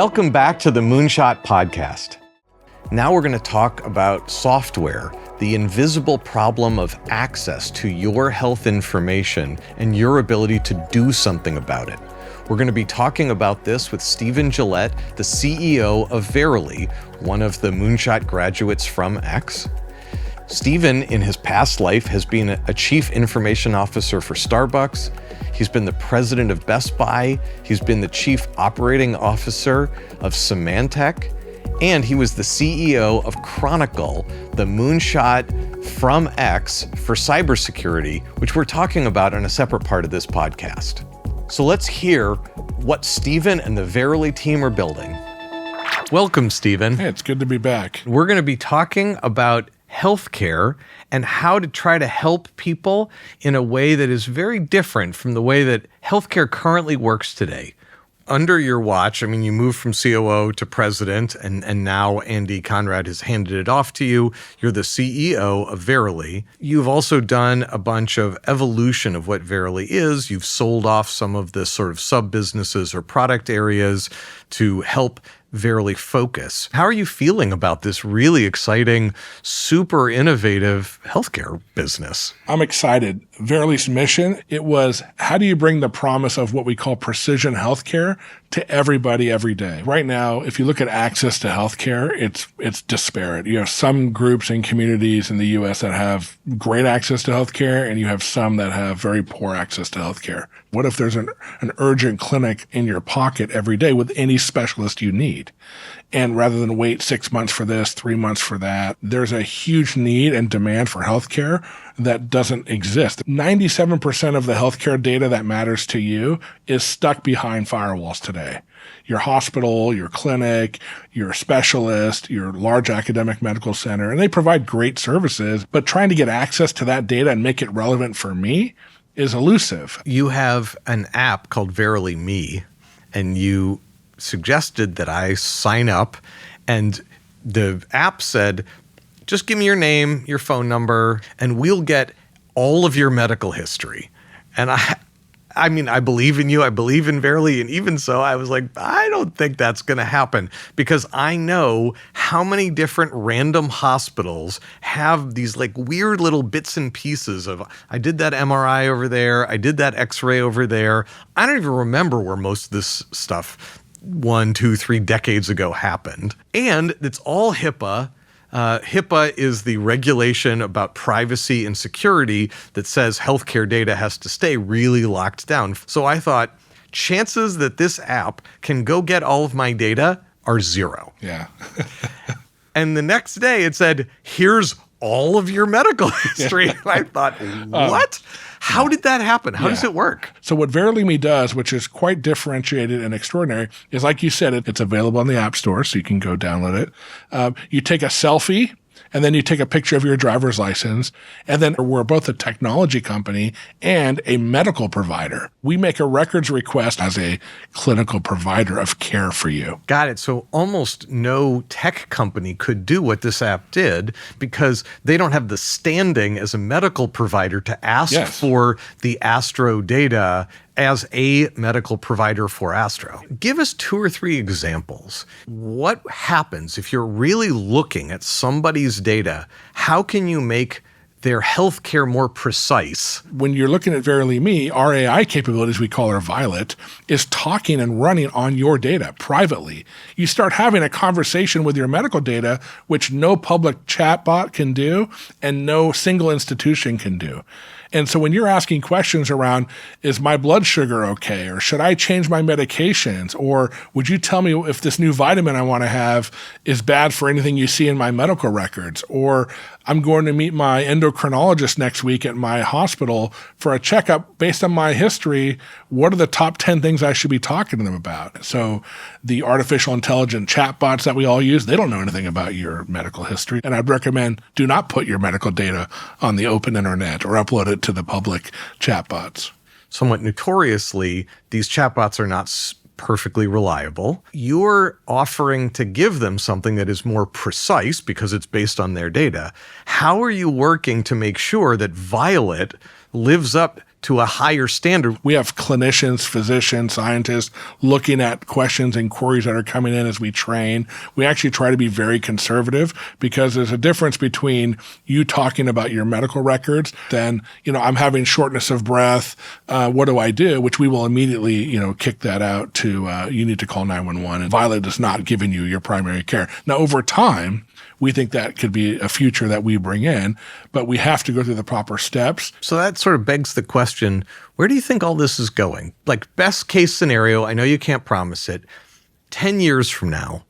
Welcome back to the Moonshot podcast. Now we're going to talk about software, the invisible problem of access to your health information and your ability to do something about it. We're going to be talking about this with Stephen Gillette, the CEO of Verily, one of the Moonshot graduates from X. Stephen, in his past life, has been a chief information officer for Starbucks. He's been the president of Best Buy. He's been the chief operating officer of Symantec. And he was the CEO of Chronicle, the moonshot from X for cybersecurity, which we're talking about in a separate part of this podcast. So let's hear what Stephen and the Verily team are building. Welcome, Stephen. Hey, it's good to be back. We're going to be talking about healthcare and how to try to help people in a way that is very different from the way that healthcare currently works today. Under your watch, you moved from COO to president, and now Andy Conrad has handed it off to you. You're the CEO of Verily. You've also done a bunch of evolution of what Verily is. You've sold off some of the sort of sub-businesses or product areas to help Verily focus. How are you feeling about this really exciting, super innovative healthcare business? I'm excited. Verily's mission, it was, how do you bring the promise of what we call precision healthcare to everybody every day? Right now, if you look at access to healthcare, it's disparate. You have some groups and communities in the U.S. that have great access to healthcare, and you have some that have very poor access to healthcare. What if there's an urgent clinic in your pocket every day with any specialist you need? And rather than wait 6 months for this, 3 months for that, there's a huge need and demand for healthcare that doesn't exist. 97% of the healthcare data that matters to you is stuck behind firewalls today. Your hospital, your clinic, your specialist, your large academic medical center, and they provide great services, but trying to get access to that data and make it relevant for me is elusive. You have an app called Verily Me, and you suggested that I sign up, and the app said, just give me your name, your phone number, and we'll get all of your medical history. And I believe in you, I believe in Verily, and even so, I was like, I don't think that's going to happen, because I know how many different random hospitals have these like weird little bits and pieces of, I did that MRI over there, I did that X-ray over there. I don't even remember where most of this stuff 1, 2, 3 decades ago happened. And it's all HIPAA. HIPAA is the regulation about privacy and security that says healthcare data has to stay really locked down. So I thought, chances that this app can go get all of my data are zero. Yeah. And the next day it said, here's all of your medical history. And I thought, what? How did that happen? How does it work? So what Verily Me does, which is quite differentiated and extraordinary, is like you said, it's available on the App Store, so you can go download it. You take a selfie, and then you take a picture of your driver's license, and then we're both a technology company and a medical provider. We make a records request as a clinical provider of care for you. Got it. So almost no tech company could do what this app did because they don't have the standing as a medical provider to ask for the Astro data as a medical provider for Astro. Give us 2 or 3 examples. What happens if you're really looking at somebody's data? How can you make their healthcare more precise? When you're looking at Verily Me, our AI capabilities, we call her Violet, is talking and running on your data privately. You start having a conversation with your medical data, which no public chatbot can do and no single institution can do. And so when you're asking questions around, is my blood sugar okay? Or should I change my medications? Or would you tell me if this new vitamin I want to have is bad for anything you see in my medical records? Or I'm going to meet my endocrinologist next week at my hospital for a checkup based on my history. What are the top 10 things I should be talking to them about? So the artificial intelligent chatbots that we all use, they don't know anything about your medical history. And I'd recommend do not put your medical data on the open internet or upload it to the public chatbots. Somewhat notoriously, these chatbots are not perfectly reliable. You're offering to give them something that is more precise because it's based on their data. How are you working to make sure that Violet lives up to a higher standard. We have clinicians, physicians, scientists looking at questions and queries that are coming in as we train. We actually try to be very conservative because there's a difference between you talking about your medical records than, I'm having shortness of breath. What do I do? Which we will immediately, kick that out to, you need to call 911. And Violet is not giving you your primary care. Now, over time, we think that could be a future that we bring in, but we have to go through the proper steps. So that sort of begs the question, where do you think all this is going? Like, best case scenario, I know you can't promise it, 10 years from now,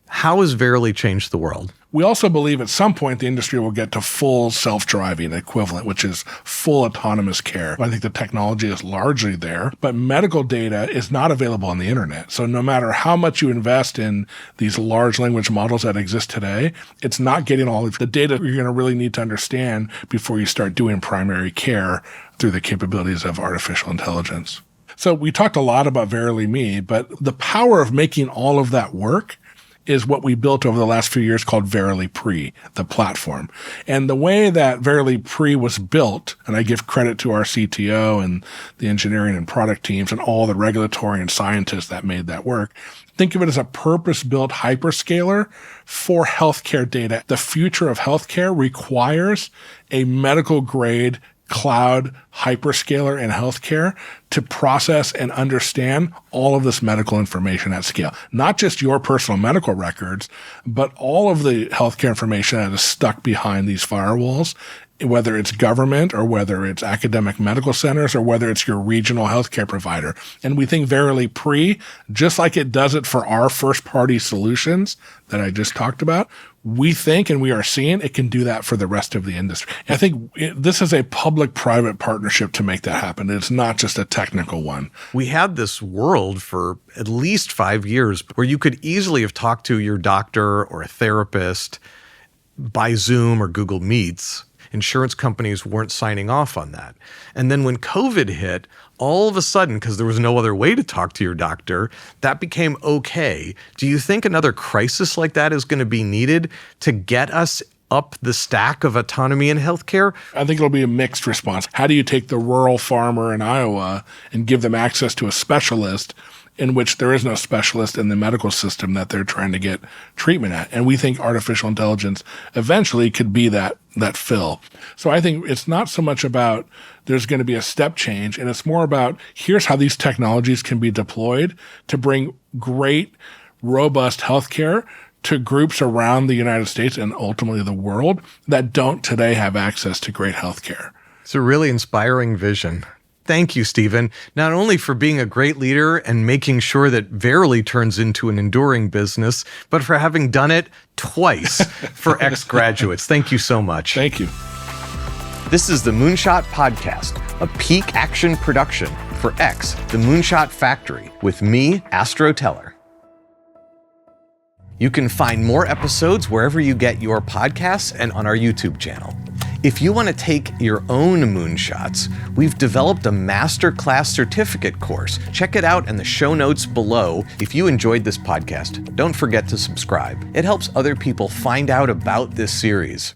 how has Verily changed the world? We also believe at some point the industry will get to full self-driving equivalent, which is full autonomous care. I think the technology is largely there, but medical data is not available on the internet. So no matter how much you invest in these large language models that exist today, it's not getting all of the data you're going to really need to understand before you start doing primary care through the capabilities of artificial intelligence. So we talked a lot about Verily Me, but the power of making all of that work is what we built over the last few years called Verily Pre, the platform. And the way that Verily Pre was built, and I give credit to our CTO and the engineering and product teams and all the regulatory and scientists that made that work, think of it as a purpose-built hyperscaler for healthcare data. The future of healthcare requires a medical-grade cloud hyperscaler in healthcare to process and understand all of this medical information at scale. Not just your personal medical records, but all of the healthcare information that is stuck behind these firewalls, whether it's government or whether it's academic medical centers or whether it's your regional healthcare provider. And we think Verily Pre, just like it does it for our first-party solutions that I just talked about, we think and we are seeing it can do that for the rest of the industry. I think this is a public-private partnership to make that happen. It's not just a technical one. We had this world for at least 5 years where you could easily have talked to your doctor or a therapist by Zoom or Google Meets. Insurance companies weren't signing off on that. And then when COVID hit, all of a sudden, because there was no other way to talk to your doctor, that became okay. Do you think another crisis like that is going to be needed to get us up the stack of autonomy in healthcare? I think it'll be a mixed response. How do you take the rural farmer in Iowa and give them access to a specialist in which there is no specialist in the medical system that they're trying to get treatment at? And we think artificial intelligence eventually could be that fill. So I think it's not so much about there's going to be a step change, and it's more about here's how these technologies can be deployed to bring great, robust healthcare to groups around the United States and ultimately the world that don't today have access to great healthcare. It's a really inspiring vision. Thank you, Stephen, not only for being a great leader and making sure that Verily turns into an enduring business, but for having done it twice for ex-graduates. Thank you so much. Thank you. This is the Moonshot Podcast, a peak action production for X, the Moonshot Factory, with me, Astro Teller. You can find more episodes wherever you get your podcasts and on our YouTube channel. If you want to take your own moonshots, we've developed a masterclass certificate course. Check it out in the show notes below. If you enjoyed this podcast, don't forget to subscribe. It helps other people find out about this series.